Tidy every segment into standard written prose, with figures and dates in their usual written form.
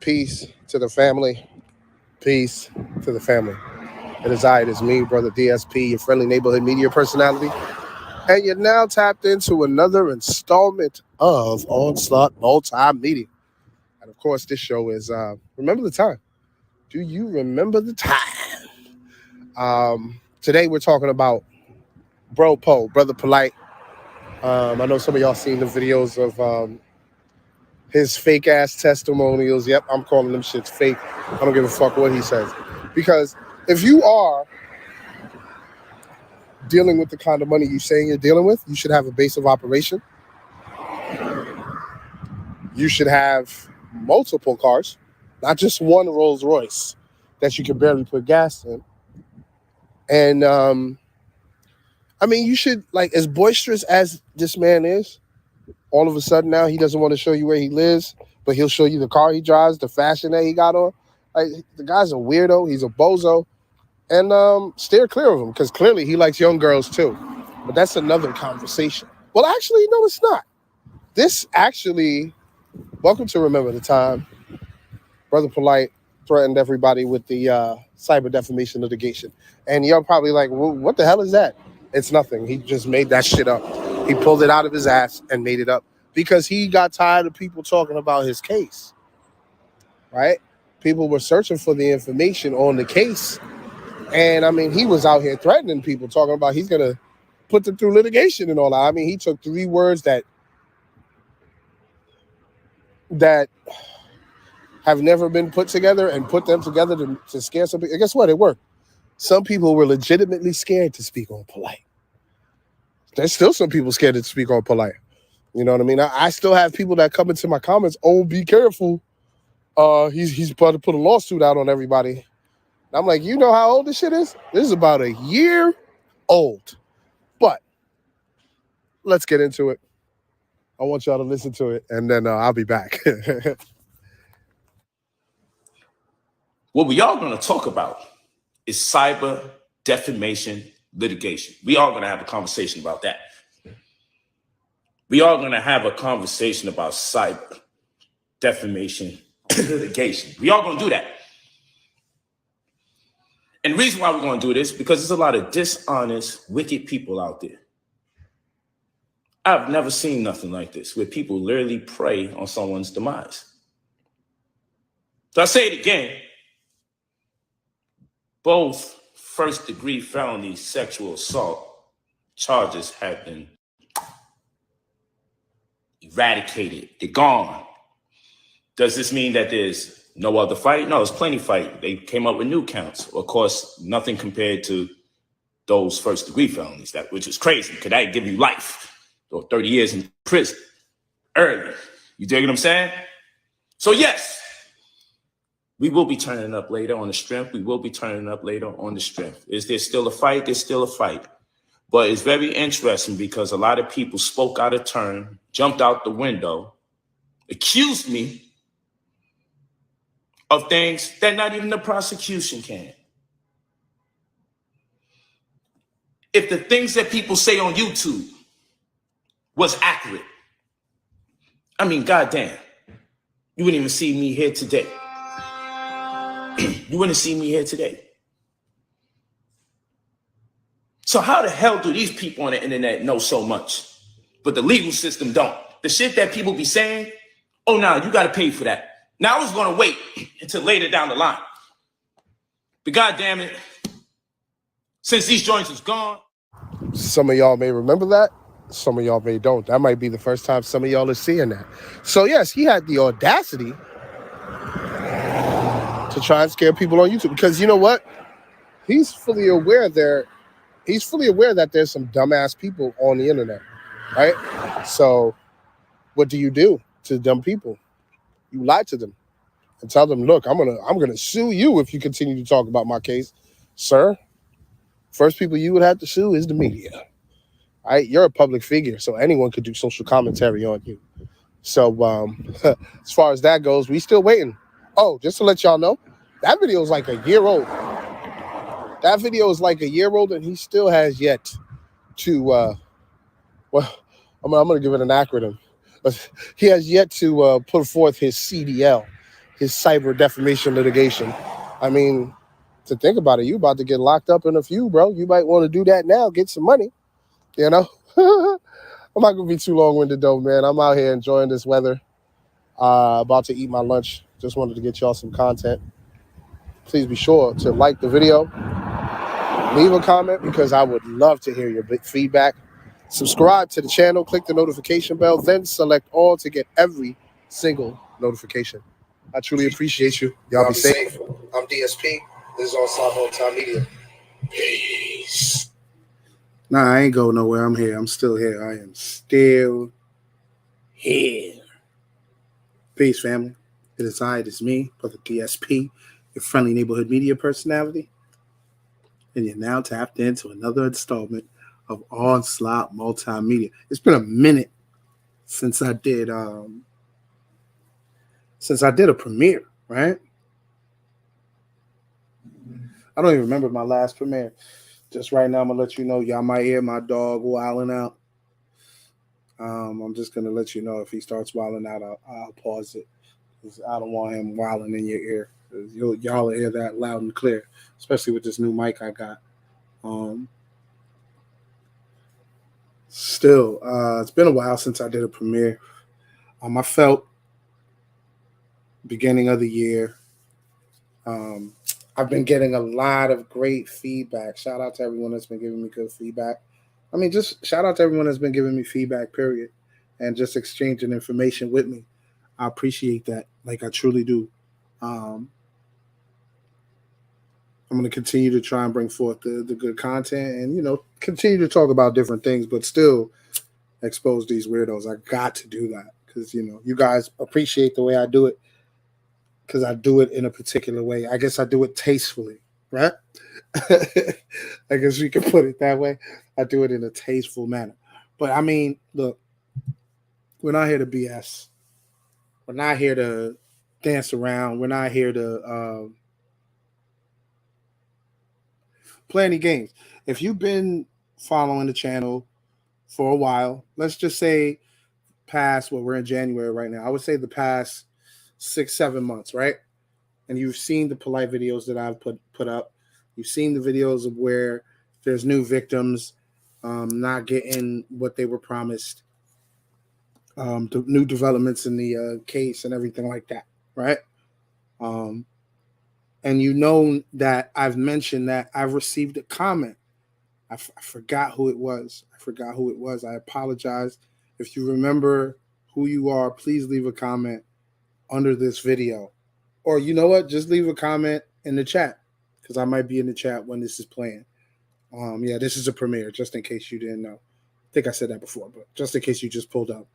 Peace to the family. Peace to the family. It is me, Brother DSP, your friendly neighborhood media personality. And you're now tapped into another installment of Onslaught Multimedia. And of course, this show is Remember the Time. Do you remember the time? Today we're talking about Brother Polite. I know some of y'all seen the videos of his fake ass testimonials. Yep, I'm calling them shits fake. I don't give a fuck what he says. Because if you are dealing with the kind of money you're saying you're dealing with, you should have a base of operation. You should have multiple cars, not just one Rolls Royce that you can barely put gas in. And you should, like, as boisterous as this man is, all of a sudden now he doesn't want to show you where he lives, but he'll show you the car he drives, the fashion that he got on. Like, the guy's a weirdo. He's a bozo. And steer clear of him, because clearly he likes young girls too. But that's another conversation. Well, actually, no, it's not. Welcome to Remember the Time. Brother Polite threatened everybody with the cyber defamation litigation. And you're probably like, well, what the hell is that? It's nothing. He just made that shit up. He pulled it out of his ass and made it up because he got tired of people talking about his case, right? People were searching for the information on the case. And, he was out here threatening people, talking about he's going to put them through litigation and all that. He took 3 words that have never been put together and put them together to scare some people. And guess what? It worked. Some people were legitimately scared to speak on Polite. There's still some people scared to speak on Polite. You know what I mean? I still have people that come into my comments, oh, be careful. He's about to put a lawsuit out on everybody. And I'm like, you know how old this shit is? This is about a year old. But let's get into it. I want y'all to listen to it, and then I'll be back. What we are going to talk about is cyber defamation litigation. We are going to have a conversation about that. We are going to have a conversation about cyber defamation litigation. We are going to do that. And the reason why we're going to do this, because there's a lot of dishonest, wicked people out there. I've never seen nothing like this, where people literally prey on someone's demise. So I say it again. Both first-degree felony sexual assault charges have been eradicated. They're gone. Does this mean that there's no other fight? No, there's plenty fight. They came up with new counts. Of course, nothing compared to those first-degree felonies, which is crazy, because that give you life or 30 years in prison early. You dig what I'm saying? So yes, we will be turning up later on the strength. We will be turning up later on the strength. Is there still a fight? There's still a fight. But it's very interesting because a lot of people spoke out of turn, jumped out the window, accused me of things that not even the prosecution can. If the things that people say on YouTube was accurate, goddamn, you wouldn't even see me here today. You wouldn't see me here today. So how the hell do these people on the internet know so much, but the legal system don't? The shit that people be saying, oh, no, you got to pay for that. Now I was going to wait until later down the line. But goddamn it, since these joints is gone. Some of y'all may remember that. Some of y'all may don't. That might be the first time some of y'all are seeing that. So yes, he had the audacity to try and scare people on YouTube, because you know what? He's fully aware that there's some dumbass people on the internet, right? So what do you do to dumb people? You lie to them and tell them, look, I'm gonna sue you if you continue to talk about my case, sir. First people you would have to sue is the media, right? You're a public figure, so anyone could do social commentary on you. So as far as that goes, we still waiting. Oh, just to let y'all know, that video is like a year old. That video is like a year old, and he still has yet to, I'm going to give it an acronym. He has yet to put forth his CDL, his cyber defamation litigation. I mean, to think about it, you about to get locked up in a few, bro. You might want to do that now, get some money, you know? I'm not going to be too long-winded, though, man. I'm out here enjoying this weather, about to eat my lunch. Just wanted to get y'all some content. Please be sure to like the video, leave a comment because I would love to hear your feedback. Subscribe to the channel, click the notification bell, then select all to get every single notification. I truly appreciate you. Y'all be safe. I'm DSP. This is on Slot Multimedia. Peace. Nah, I ain't going nowhere. I'm here. I'm still here. I am still here. Peace, family. It is I, it is me, Brother DSP, your friendly neighborhood media personality. And you're now tapped into another installment of Onslaught Multimedia. It's been a minute since I did a premiere, right? I don't even remember my last premiere. Just right now, I'm gonna let you know, y'all might hear my dog wilding out. I'm just gonna let you know if he starts wilding out, I'll pause it. I don't want him wilding in your ear. Y'all will hear that loud and clear, especially with this new mic I got. Still, it's been a while since I did a premiere. I felt beginning of the year. I've been getting a lot of great feedback. Shout out to everyone that's been giving me good feedback. I mean, just shout out to everyone that's been giving me feedback, period, and just exchanging information with me. I appreciate that. Like, I truly do. I'm going to continue to try and bring forth the good content and, continue to talk about different things, but still expose these weirdos. I got to do that because, you guys appreciate the way I do it because I do it in a particular way. I guess I do it tastefully, right? I guess we can put it that way. I do it in a tasteful manner. But, I mean, look, we're not here to BS. We're not here to dance around. We're not here to play any games. If you've been following the channel for a while, let's just say we're in January right now. I would say the past 6-7 months, right? And you've seen the polite videos that I've put up. You've seen the videos of where there's new victims not getting what they were promised. The new developments in the case and everything like that, right? And that I've mentioned that I've received a comment. I forgot who it was. I apologize. If you remember who you are, please leave a comment under this video. Or you know what? Just leave a comment in the chat because I might be in the chat when this is playing. Yeah, this is a premiere, just in case you didn't know. I think I said that before, but just in case you just pulled up.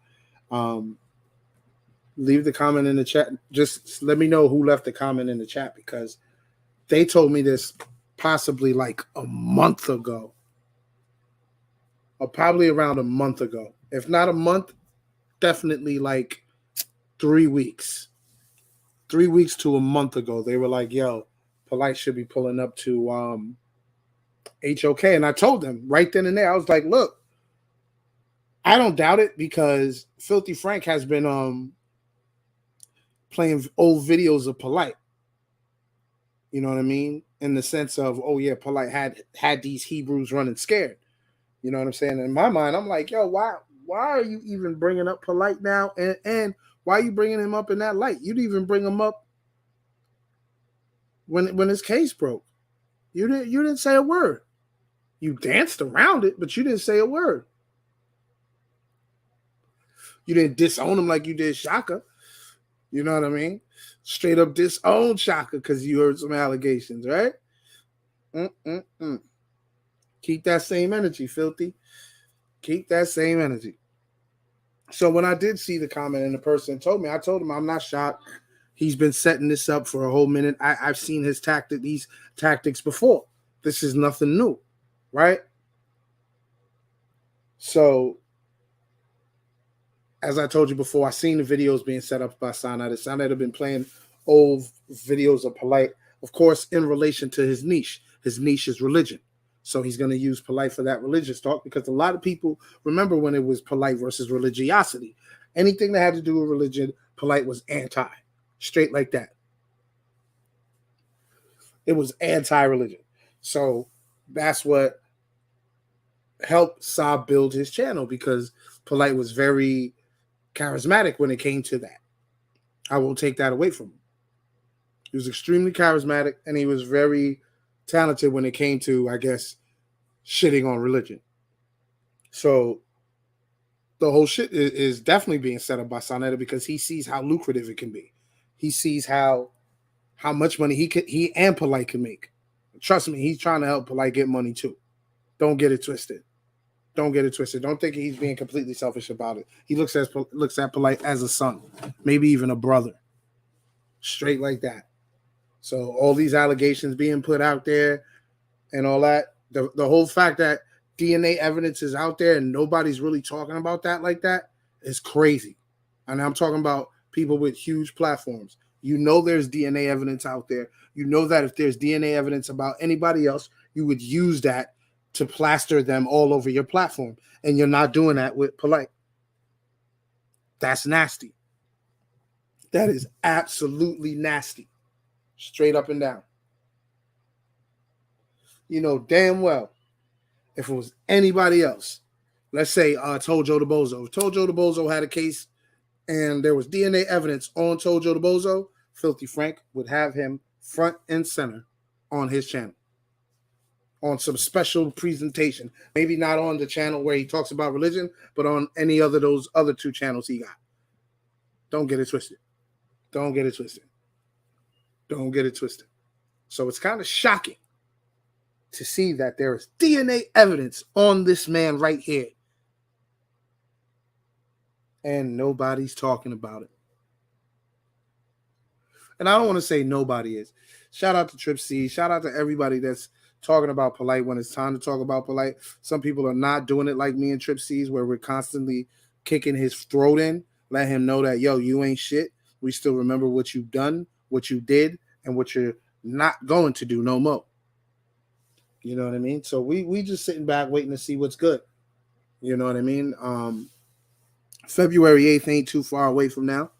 Leave the comment in the chat. Just let me know who left the comment in the chat because they told me this possibly like a month ago. Or probably around a month ago. If not a month, definitely like 3 weeks. 3 weeks to a month ago, they were like, yo, Polite should be pulling up to HOK. And I told them right then and there, I was like, look, I don't doubt it because Filthy Frank has been playing old videos of Polite. You know what I mean? In the sense of, oh yeah, Polite had these Hebrews running scared. You know what I'm saying? In my mind, I'm like, yo, why are you even bringing up Polite now? And why are you bringing him up in that light? You didn't even bring him up when his case broke. You didn't say a word. You danced around it, but you didn't say a word. You didn't disown him like you did Shaka. You know what I mean? Straight up disown Shaka because you heard some allegations, right? Keep that same energy, Filthy. Keep that same energy. So when I did see the comment and the person told me, I told him I'm not shocked. He's been setting this up for a whole minute. I've seen these tactics before. This is nothing new, right? So, as I told you before, I've seen the videos being set up by Sinai. The Sinai have been playing old videos of Polite, of course, in relation to his niche. His niche is religion. So he's going to use Polite for that religious talk because a lot of people remember when it was Polite versus religiosity. Anything that had to do with religion, Polite was anti. Straight like that. It was anti-religion. So that's what helped Saab build his channel, because Polite was very charismatic when it came to that. I won't take that away from him. He was extremely charismatic, and he was very talented when it came to, I guess, shitting on religion. So the whole shit is definitely being set up by Sonetta, because he sees how lucrative it can be. He sees how much money he and Polite can make. Trust me, he's trying to help Polite get money too. Don't get it twisted. Don't get it twisted. Don't think he's being completely selfish about it. He looks at Polite as a son, maybe even a brother. Straight like that. So all these allegations being put out there and all that, the whole fact that DNA evidence is out there and nobody's really talking about that like that is crazy. And I'm talking about people with huge platforms. You know there's DNA evidence out there. You know that if there's DNA evidence about anybody else, you would use that to plaster them all over your platform. And you're not doing that with Polite. That's nasty. That is absolutely nasty. Straight up and down. You know damn well, if it was anybody else, let's say Tojo the Bozo. If Tojo the Bozo had a case and there was DNA evidence on Tojo the Bozo, Filthy Frank would have him front and center on his channel, on some special presentation. Maybe not on the channel where he talks about religion, but on any other those other two channels he got. Don't get it twisted. Don't get it twisted. Don't get it twisted. So it's kind of shocking to see that there is DNA evidence on this man right here, and nobody's talking about it. And I don't want to say nobody is. Shout out to Trip C. Shout out to everybody that's talking about Polite when it's time to talk about Polite. Some people are not doing it like me and Trip C's, where we're constantly kicking his throat in, let him know that, yo, you ain't shit. We still remember what you've done, what you did, and what you're not going to do no more. You know what I mean? So we just sitting back waiting to see what's good. You know what I mean? February 8th ain't too far away from now.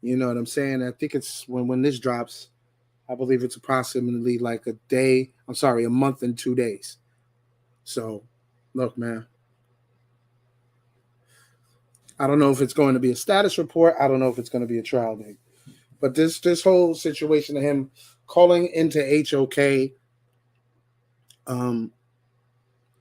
You know what I'm saying? I think it's when this drops, I believe it's approximately like a month and 2 days. So, look, man. I don't know if it's going to be a status report. I don't know if it's going to be a trial date. But this whole situation of him calling into HOK,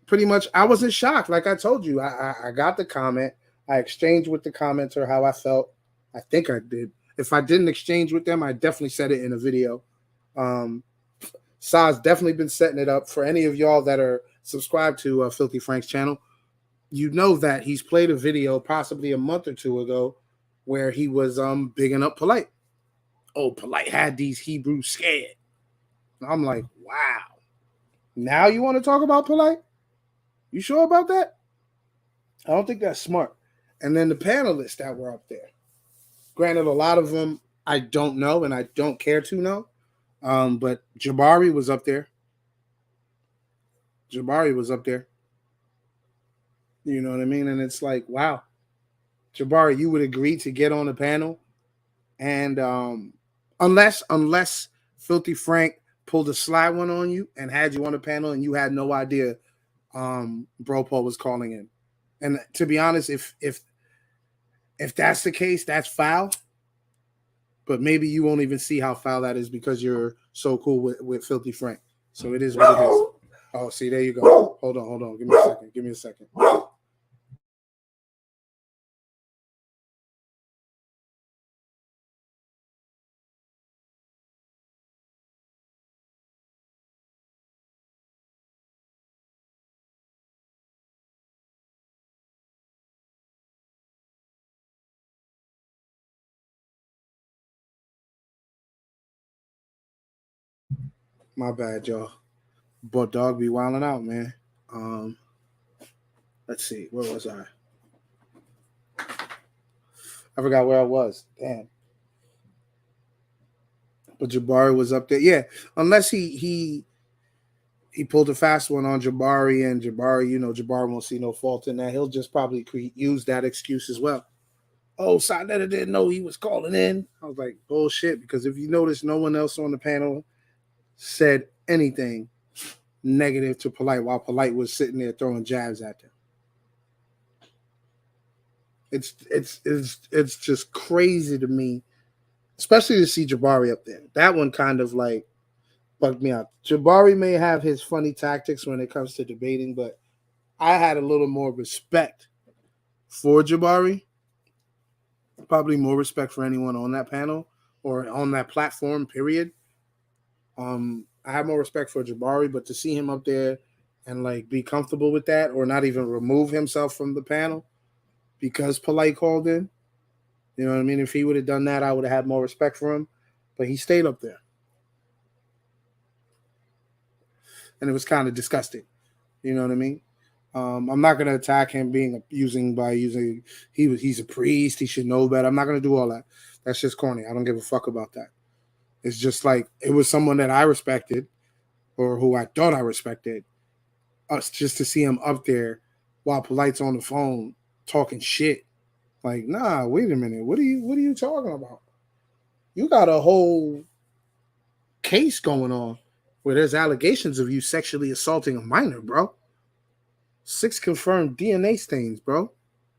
pretty much, I wasn't shocked. Like I told you, I got the comment. I exchanged with the commenter how I felt. I think I did. If I didn't exchange with them, I definitely said it in a video. Sa's definitely been setting it up for any of y'all that are subscribed to Filthy Frank's channel. You know that he's played a video possibly a month or two ago where he was bigging up Polite. Oh, Polite had these Hebrews scared. I'm like, wow. Now you want to talk about Polite? You sure about that? I don't think that's smart. And then the panelists that were up there. Granted, a lot of them I don't know and I don't care to know. But Jabari was up there. You know what I mean? And it's like, wow. Jabari, you would agree to get on the panel. And unless Filthy Frank pulled a sly one on you and had you on the panel and you had no idea Bro Paul was calling in. And to be honest, if that's the case, that's foul. But maybe you won't even see how foul that is because you're so cool with Filthy Frank. So it is what it is. Oh, see, there you go. Hold on. Give me a second. My bad, y'all. But dog be wilding out, man. Let's see. Where was I? I forgot where I was. Damn. But Jabari was up there. Yeah, unless he pulled a fast one on Jabari, and Jabari, Jabari won't see no fault in that. He'll just probably use that excuse as well. Oh, Sonetta didn't know he was calling in. I was like, bullshit, because if you notice, no one else on the panel said anything negative to Polite while Polite was sitting there throwing jabs at them. It's just crazy to me, especially to see Jabari up there. That one kind of like bugged me out. Jabari may have his funny tactics when it comes to debating, but I had a little more respect for Jabari. Probably more respect for anyone on that panel or on that platform, period. I have more respect for Jabari, but to see him up there and like be comfortable with that or not even remove himself from the panel because Polite called in, you know what I mean? If he would have done that, I would have had more respect for him. But he stayed up there. And it was kind of disgusting. You know what I mean? I'm not gonna attack him he's a priest, he should know better. I'm not gonna do all that. That's just corny. I don't give a fuck about that. It's just like it was someone that I respected or who I thought I respected. Us just to see him up there while Polite's on the phone talking shit. Like, nah, wait a minute. What are you talking about? You got a whole case going on where there's allegations of you sexually assaulting a minor, bro. 6 confirmed DNA stains, bro.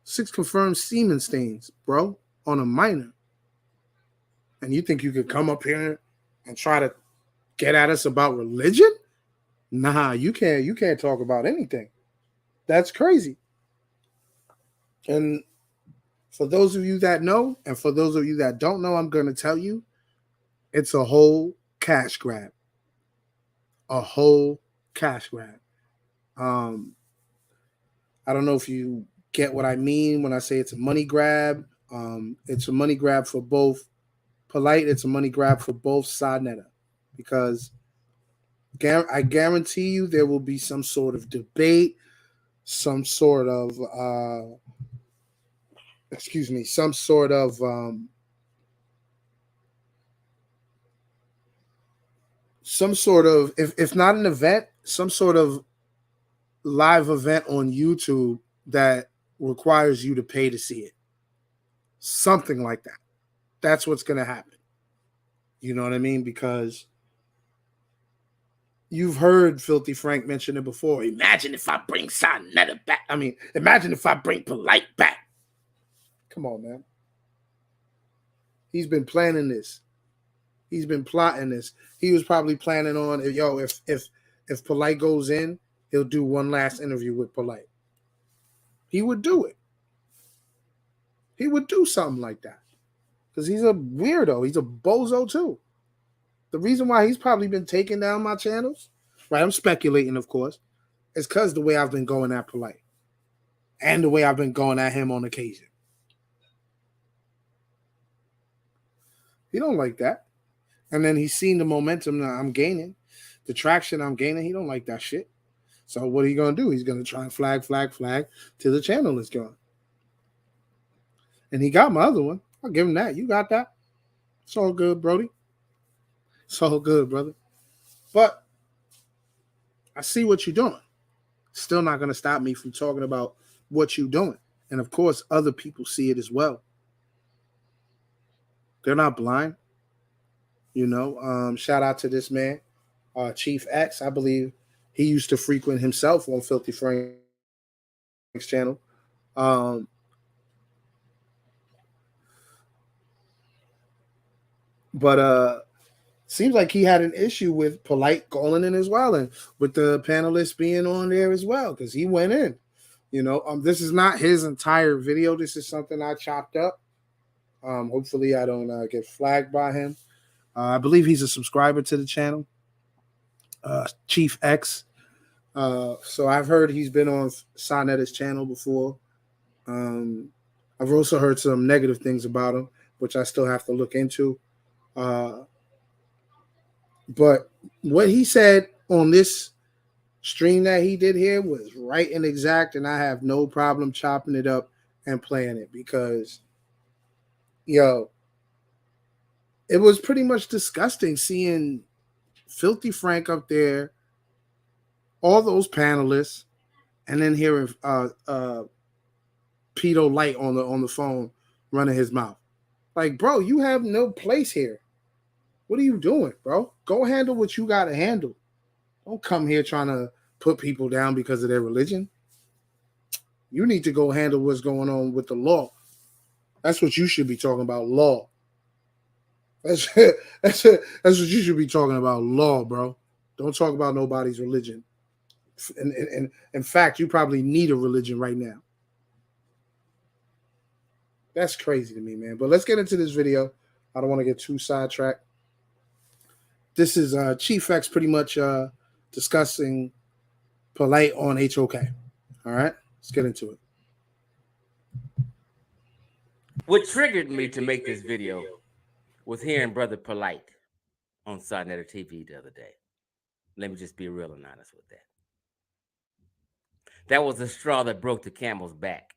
6 confirmed semen stains, bro, on a minor. And you think you could come up here and try to get at us about religion? Nah, you can't talk about anything. That's crazy. And for those of you that know, and for those of you that don't know, I'm going to tell you, it's a whole cash grab. A whole cash grab. I don't know if you get what I mean when I say it's a money grab. It's a money grab for both Polite. It's a money grab for both Sadnetta because I guarantee you there will be some sort of debate, some sort of if not an event, some sort of live event on YouTube that requires you to pay to see it. Something like that. That's what's going to happen. You know what I mean? Because you've heard Filthy Frank mention it before. Imagine if I bring Sadnetta back. Imagine if I bring Polite back. Come on, man. He's been planning this. He's been plotting this. He was probably planning on, if Polite goes in, he'll do one last interview with Polite. He would do it. He would do something like that. Because he's a weirdo. He's a bozo too. The reason why he's probably been taking down my channels, right? I'm speculating, of course, is because the way I've been going at Polite. And the way I've been going at him on occasion. He don't like that. And then he's seen the momentum that I'm gaining, the traction I'm gaining. He don't like that shit. So what are you going to do? He's going to try and flag till the channel is gone. And he got my other one. I'll give him that. You got that. It's all good, Brody. It's all good, brother. But I see what you're doing. Still not going to stop me from talking about what you're doing. And of course, other people see it as well. They're not blind. You know, shout out to this man, Chief X. I believe he used to frequent himself on Filthy Frank's channel. But seems like he had an issue with Polite calling in as well, and with the panelists being on there as well, because he went in. You know, this is not his entire video. This is something I chopped up. Hopefully, I don't get flagged by him. I believe he's a subscriber to the channel, Chief X. So I've heard he's been on Sanetta's channel before. I've also heard some negative things about him, which I still have to look into. But what he said on this stream that he did here was right and exact, and I have no problem chopping it up and playing it because, it was pretty much disgusting seeing Filthy Frank up there, all those panelists, and then hearing Pedo Light on the phone running his mouth. Like, bro, you have no place here. What are you doing, bro? Go handle what you got to handle. Don't come here trying to put people down because of their religion. You need to go handle what's going on with the law. That's what you should be talking about, law. That's what you should be talking about, law, bro. Don't talk about nobody's religion. And in fact, you probably need a religion right now. That's crazy to me, man. But let's get into this video. I don't want to get too sidetracked. This is Chief X pretty much discussing POLIGHT on HOK. All right, let's get into it. What triggered me to make this video was hearing Brother POLIGHT on Sodnetter TV the other day. Let me just be real and honest with that. That was the straw that broke the camel's back.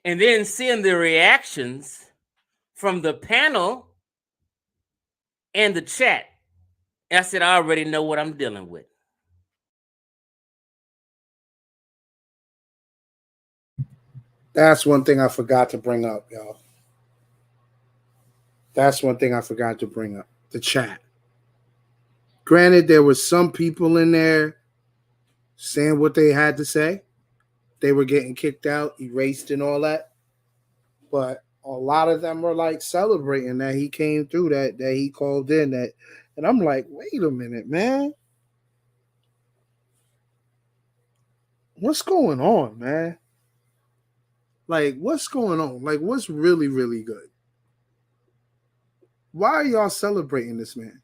And then seeing the reactions from the panel and the chat, I said, I already know what I'm dealing with. That's one thing I forgot to bring up, y'all. That's one thing I forgot to bring up, the chat. Granted, there was some people in there saying what they had to say. They were getting kicked out, erased and all that. But a lot of them were like celebrating that he came through, that he called in that. And I'm like, wait a minute, man. What's going on, man? Like, what's going on? Like, what's really, really good? Why are y'all celebrating this man?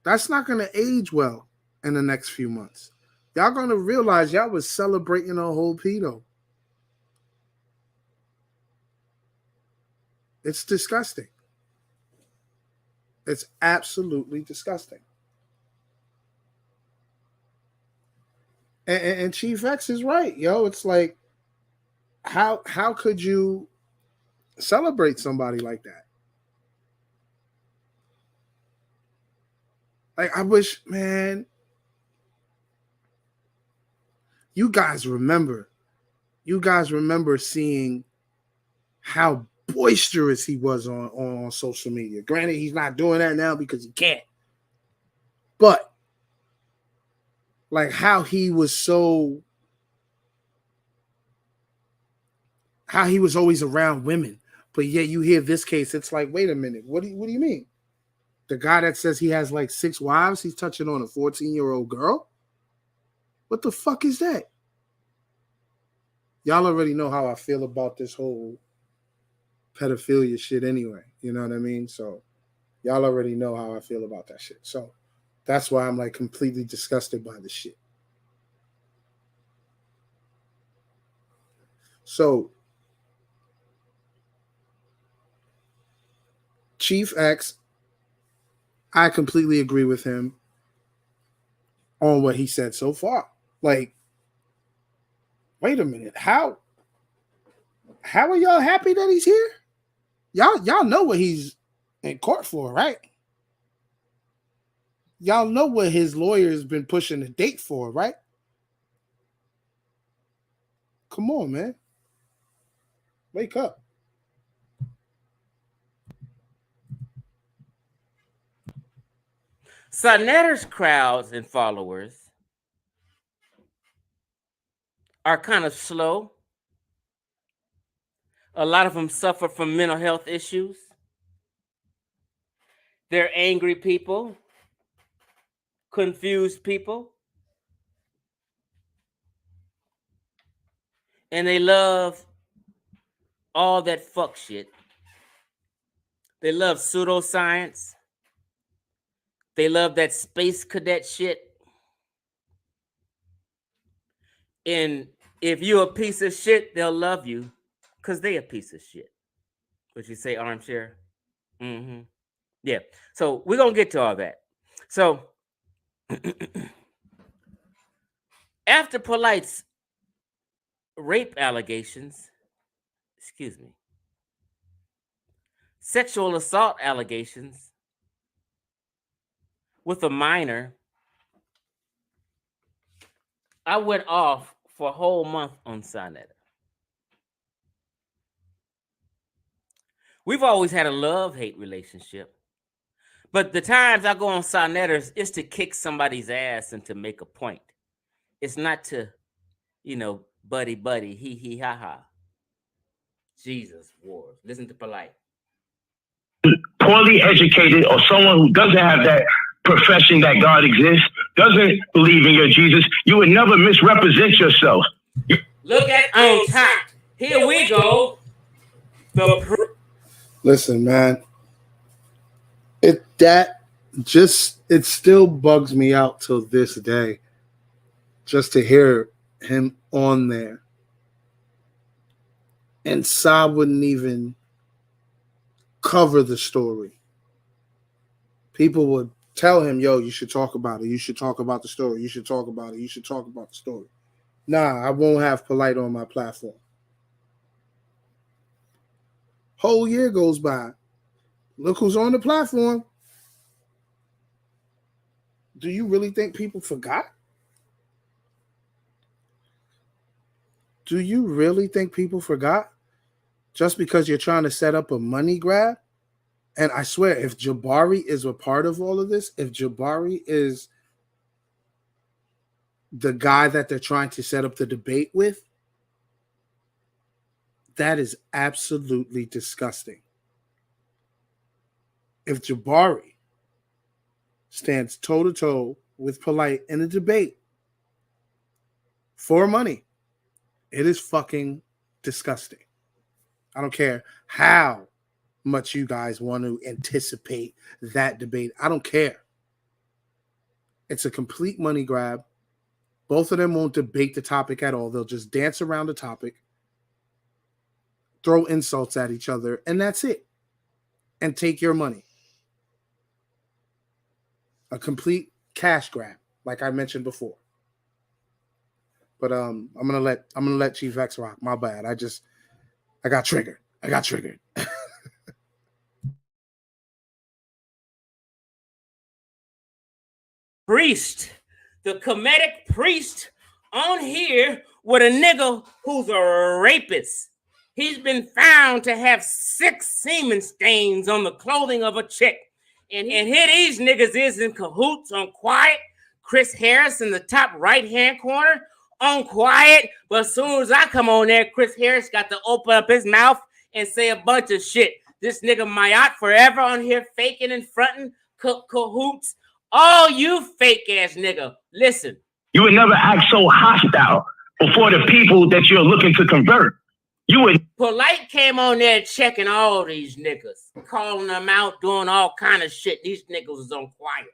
That's not going to age well in the next few months. Y'all going to realize y'all was celebrating a whole pedo. It's disgusting. It's absolutely disgusting. And Chief X is right, yo. It's like, how could you celebrate somebody like that? Like, I wish, man, you guys remember seeing how boisterous he was on social media. Granted, he's not doing that now because he can't. But like how he was always around women. But yet you hear this case, it's like, wait a minute, what do you mean? The guy that says he has like 6 wives, he's touching on a 14-year-old girl? What the fuck is that? Y'all already know how I feel about this whole pedophilia shit anyway. You know what I mean? So y'all already know how I feel about that shit. So that's why I'm like completely disgusted by this shit. So Chief X, I completely agree with him on what he said so far. Like, wait a minute. How are y'all happy that he's here? Y'all know what he's in court for, right? Y'all know what his lawyer's been pushing the date for, right? Come on, man. Wake up. Sodnetter's crowds and followers are kind of slow. A lot of them suffer from mental health issues. They're angry people, confused people, and they love all that fuck shit. They love pseudoscience. They love that space cadet shit. And if you're a piece of shit, they'll love you because they a piece of shit. Would you say, armchair? Mm-hmm. Yeah. So we're going to get to all that. So after POLIGHT's rape allegations, sexual assault allegations with a minor, I went off for a whole month on Sodnetter. We've always had a love-hate relationship. But the times I go on Sonetters, it's to kick somebody's ass and to make a point. It's not to, buddy, hee, ha, ha. Jesus, Wars. Listen to Polite. Poorly educated or someone who doesn't have that profession that God exists, doesn't believe in your Jesus, you would never misrepresent yourself. Look at on top. Here we go. Listen, man. It still bugs me out till this day just to hear him on there. And Saab wouldn't even cover the story. People would tell him, yo, you should talk about it. You should talk about the story. You should talk about it. You should talk about the story. Nah, I won't have Polite on my platform. Whole year goes by. Look who's on the platform. Do you really think people forgot? Do you really think people forgot? Just because you're trying to set up a money grab? And I swear, if Jabari is a part of all of this, if Jabari is the guy that they're trying to set up the debate with, that is absolutely disgusting. If Jabari stands toe-to-toe with Polite in a debate for money, it is fucking disgusting. I don't care how much you guys want to anticipate that debate. I don't care. It's a complete money grab. Both of them won't debate the topic at all. They'll just dance around the topic, throw insults at each other, and that's it. And take your money. A complete cash grab, like I mentioned before. But I'm gonna let Chief X rock. My bad. I got triggered. Priest, the Kemetic priest on here with a nigga who's a rapist. He's been found to have 6 semen stains on the clothing of a chick. And here these niggas is in cahoots on quiet. Chris Harris in the top right-hand corner on quiet. But as soon as I come on there, Chris Harris got to open up his mouth and say a bunch of shit. This nigga Mayat forever on here faking and fronting cahoots. All you fake-ass nigga, listen. You would never act so hostile before the people that you're looking to convert. You would. Polite came on there checking all these niggas, calling them out, doing all kind of shit. These niggas was on quiet.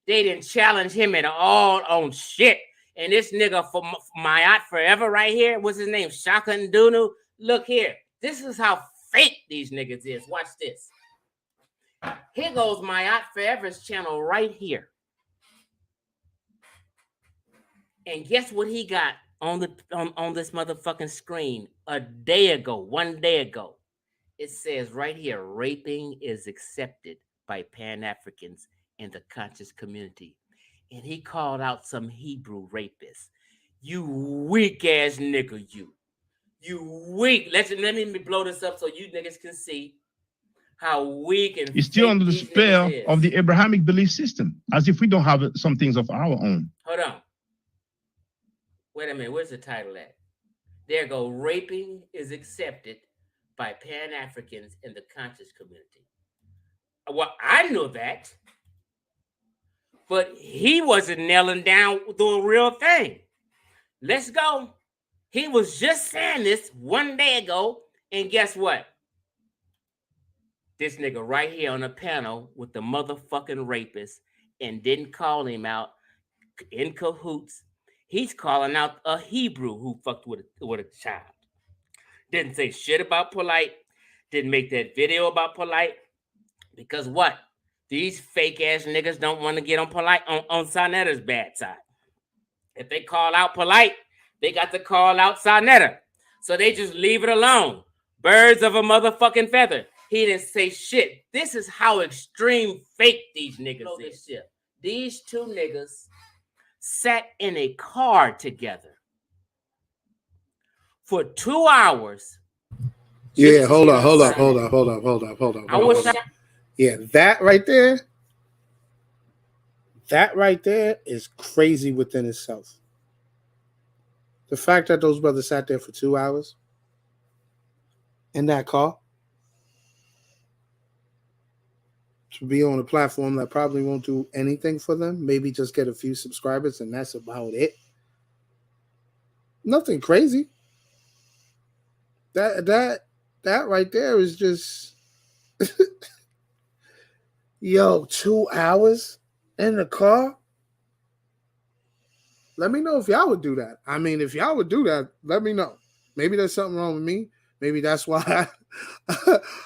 They didn't challenge him at all on shit. And this nigga for Mayat forever right here, what's his name? Shaka Ndunu. Look here. This is how fake these niggas is. Watch this. Here goes Mayat Forever's channel right here. And guess what he got on this motherfucking screen one day ago? It says right here, raping is accepted by Pan-Africans in the conscious community. And he called out some Hebrew rapists. You weak ass nigga, you. You weak. Let me blow this up so you niggas can see how weak and it's still under the spell of the Abrahamic belief system, as if we don't have some things of our own. Hold on. Wait a minute. Where's the title at? There go. Raping is accepted by Pan-Africans in the conscious community. Well, I know that. But he wasn't nailing down the real thing. Let's go. He was just saying this one day ago. And guess what? This nigga right here on the panel with the motherfucking rapist and didn't call him out in cahoots. He's calling out a Hebrew who fucked with a child. Didn't say shit about Polite. Didn't make that video about Polite. Because what? These fake ass niggas don't want to get on Polite on Soneta's bad side. If they call out Polite, they got to call out Soneta. So they just leave it alone. Birds of a motherfucking feather. He didn't say shit. This is how extreme fake these niggas is. These two niggas sat in a car together for 2 hours Yeah, hold up. I wish Yeah, that right there is crazy within itself. The fact that those brothers sat there for 2 hours in that car to be on a platform that probably won't do anything for them, maybe just get a few subscribers, and that's about it. Nothing crazy. That right there is just yo, 2 hours in the car. Let me know if y'all would do that. I mean, if y'all would do that, let me know. Maybe there's something wrong with me. Maybe that's why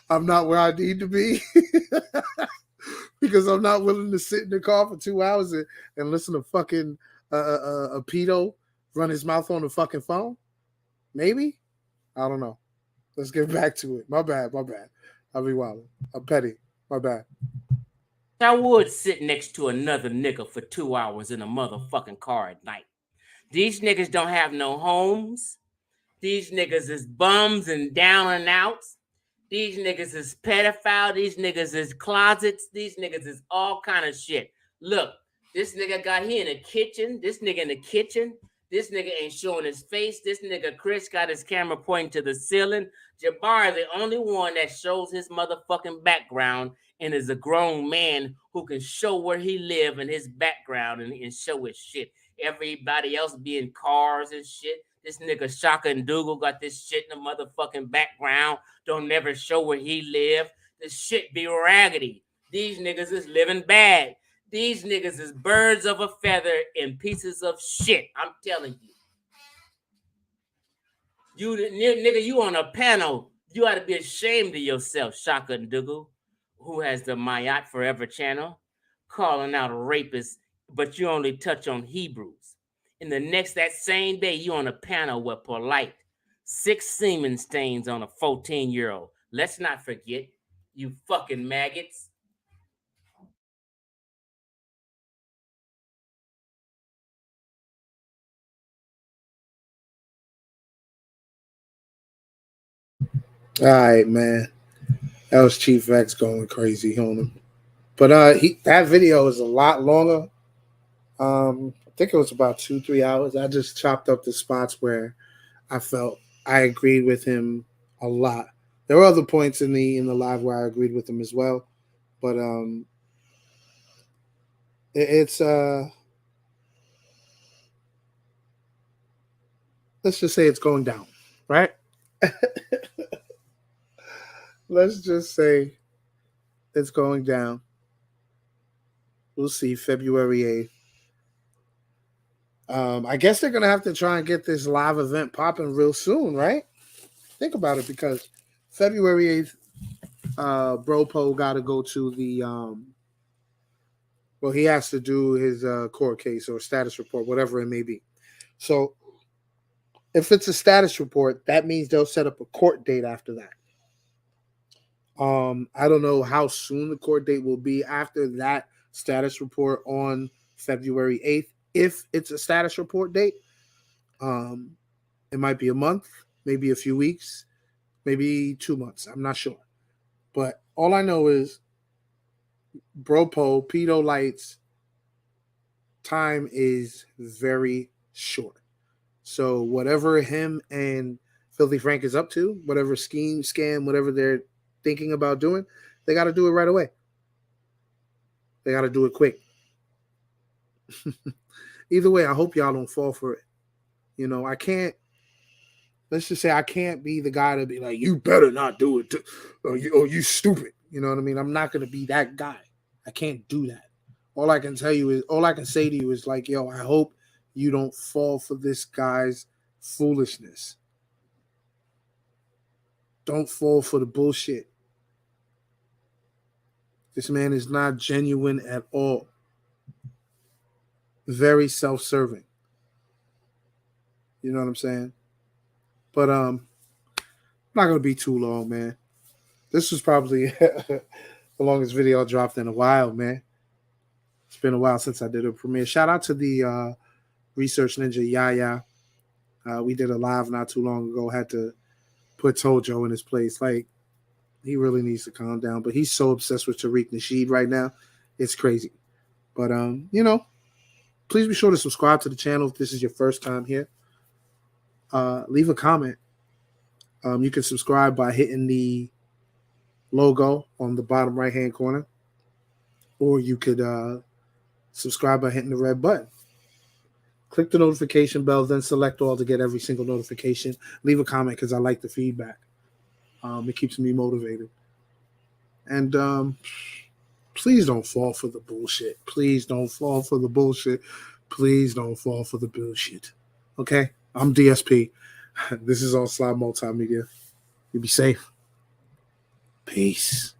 I'm not where I need to be. Because I'm not willing to sit in the car for 2 hours and listen to fucking a pedo run his mouth on the fucking phone. Maybe. I don't know. Let's get back to it. My bad. I'll be wilding. I'm petty. My bad. I would sit next to another nigga for 2 hours in a motherfucking car at night. These niggas don't have no homes. These niggas is bums and down and outs. These niggas is pedophile. These niggas is closets. These niggas is all kind of shit. Look, this nigga got here in the kitchen. This nigga in the kitchen. This nigga ain't showing his face. This nigga Chris got his camera pointing to the ceiling. Jabbar is the only one that shows his motherfucking background and is a grown man who can show where he live and his background and show his shit. Everybody else be in cars and shit. This nigga Shaka and Dougal got this shit in the motherfucking background. Don't never show where he live. This shit be raggedy. These niggas is living bad. These niggas is birds of a feather and pieces of shit. I'm telling you. You nigga, you on a panel. You ought to be ashamed of yourself, Shaka and Dougal, who has the Mayat Forever channel, calling out rapists, but you only touch on Hebrews. In the that same day, you on a panel with POLIGHT. 6 semen stains on a 14-year-old. Let's not forget, you fucking maggots. All right, man. That was Chief X going crazy on him. But that video is a lot longer. I think it was about 2-3 hours. I just chopped up the spots where I felt I agreed with him a lot. There were other points in the live where I agreed with him as well, but it's let's just say it's going down, right? Let's just say it's going down. We'll see February 8th. I guess they're gonna have to try and get this live event popping real soon, right? Think about it, because February 8th, Bropo got to go to the well, he has to do his court case or status report, whatever it may be. So if it's a status report, that means they'll set up a court date after that. I don't know how soon the court date will be after that status report on February 8th. If it's a status report date, it might be a month, maybe a few weeks, maybe 2 months. I'm not sure. But all I know is Bropo, Pedo Light's time is very short. So whatever him and Filthy Frank is up to, whatever scheme, scam, whatever they're thinking about doing, they got to do it right away. They got to do it quick. Either way, I hope y'all don't fall for it. You know, I can't, let's just say I can't be the guy to be like, you better not do it, or you stupid. You know what I mean? I'm not going to be that guy. I can't do that. All I can say to you is like, yo, I hope you don't fall for this guy's foolishness. Don't fall for the bullshit. This man is not genuine at all. Very self-serving. You know what I'm saying? But I'm not gonna be too long, man. This was probably the longest video I dropped in a while, man. It's been a while since I did a premiere. Shout out to the Research Ninja Yaya. We did a live not too long ago. Had to puts Hojo in his place. Like, he really needs to calm down. But he's so obsessed with Tariq Nasheed right now. It's crazy. But, you know, please be sure to subscribe to the channel if this is your first time here. Leave a comment. You can subscribe by hitting the logo on the bottom right-hand corner. Or you could subscribe by hitting the red button. Click the notification bell, then select all to get every single notification. Leave a comment because I like the feedback. It keeps me motivated. And please don't fall for the bullshit. Please don't fall for the bullshit. Please don't fall for the bullshit. Okay? I'm DSP. This is All Slide Multimedia. You be safe. Peace.